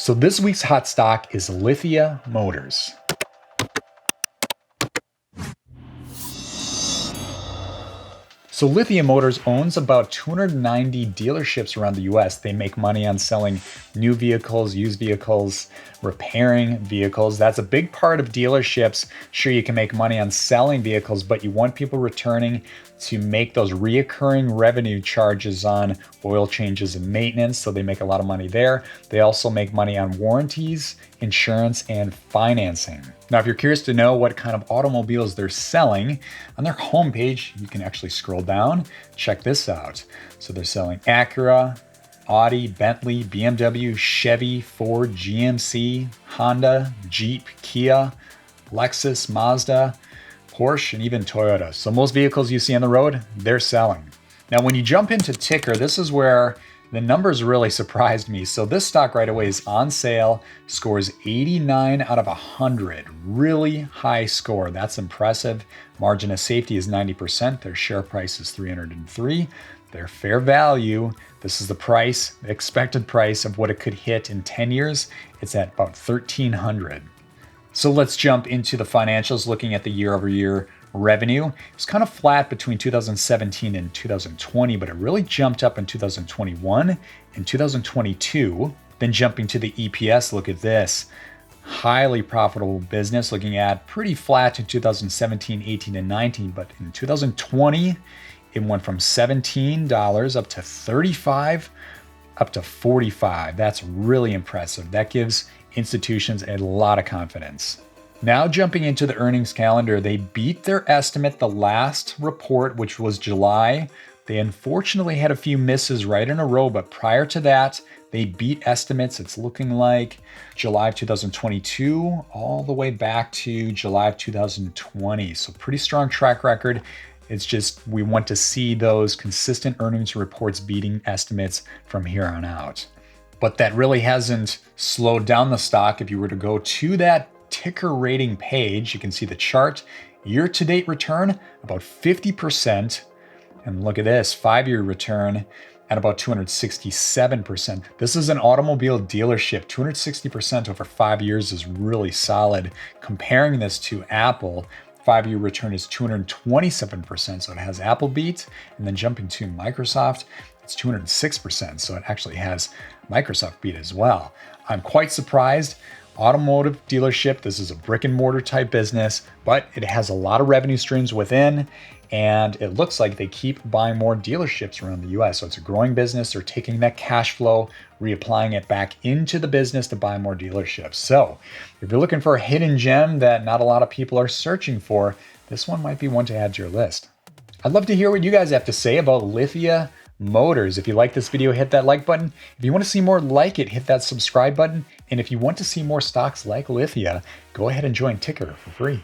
So this week's hot stock is Lithia Motors. So Lithia Motors owns about 290 dealerships around the US. They make money on selling new vehicles, used vehicles, repairing vehicles. That's a big part of dealerships. Sure, you can make money on selling vehicles, but you want people returning to make those reoccurring revenue charges on oil changes and maintenance. So they make a lot of money there. They also make money on warranties, insurance, and financing. Now, if you're curious to know what kind of automobiles they're selling, on their homepage, you can actually scroll down, check this out. So they're selling Acura, Audi, Bentley, BMW, Chevy, Ford, GMC, Honda, Jeep, Kia, Lexus, Mazda, Porsche, and even Toyota. So most vehicles you see on the road, they're selling. Now, when you jump into Tykr, this is where the numbers really surprised me. So this stock right away is on sale, scores 89 out of 100. Really high score. That's impressive. Margin of safety is 90%. Their share price is 303. Their fair value, this is the price, the expected price of what it could hit in 10 years. It's at about 1,300. So let's jump into the financials, looking at the year-over-year revenue. It's kind of flat between 2017 and 2020, but it really jumped up in 2021 and 2022. Then jumping to the EPS, look at this. Highly profitable business, looking at pretty flat in 2017, 18, and 19, but in 2020, it went from $17 up to $35, up to $45. That's really impressive. That gives institutions a lot of confidence. Now jumping into the earnings calendar, they beat their estimate the last report, which was July. They unfortunately had a few misses right in a row, but prior to that, they beat estimates. It's looking like July of 2022 all the way back to July of 2020. So pretty strong track record. It's just we want to see those consistent earnings reports beating estimates from here on out. But that really hasn't slowed down the stock. If you were to go to that Tykr rating page, you can see the chart. Year-to-date return, about 50%. And look at this, 5-year return at about 267%. This is an automobile dealership. 260% over 5 years is really solid. Comparing this to Apple, 5-year return is 227%, so it has Apple beat. And then jumping to Microsoft, it's 206%, so it actually has Microsoft beat as well. I'm quite surprised. Automotive dealership, this is a brick and mortar type business, but it has a lot of revenue streams within, and it looks like they keep buying more dealerships around the US. So it's a growing business. They're taking that cash flow, reapplying it back into the business to buy more dealerships. So if you're looking for a hidden gem that not a lot of people are searching for, this one might be one to add to your list. I'd love to hear what you guys have to say about Lithia Motors. If you like this video, hit that like button. If you want to see more like it, hit that subscribe button. And if you want to see more stocks like Lithia, go ahead and join Tykr for free.